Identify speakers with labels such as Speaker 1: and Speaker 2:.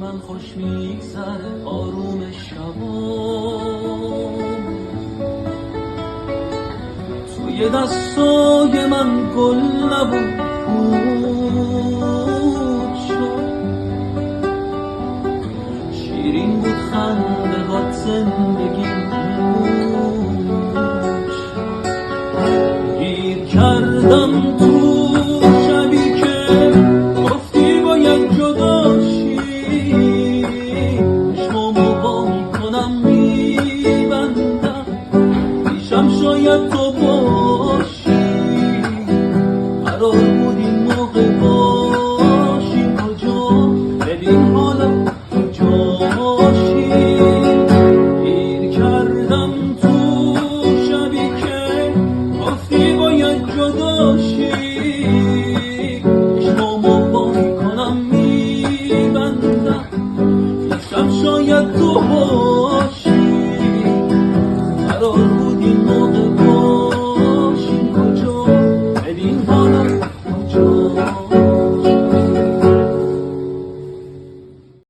Speaker 1: من خوش میگذره آروم شبام، توی دستای من گل نبود پود شد، شیرین بود خنده هات زندگی نور شد. گیر کردم تو شبی که گفتی باید جدا شی، چشمامو وا میکنم میبندم پیشم شاید تو باشی، قرار بود این موقع باشیم کجا، ببین حالا کجاشی. گیر کردم تو شبی که گفتی باید جدا شی، چشمامو وا میکنم میبندم پیشم شاید تو باشی، قرار بود این موقع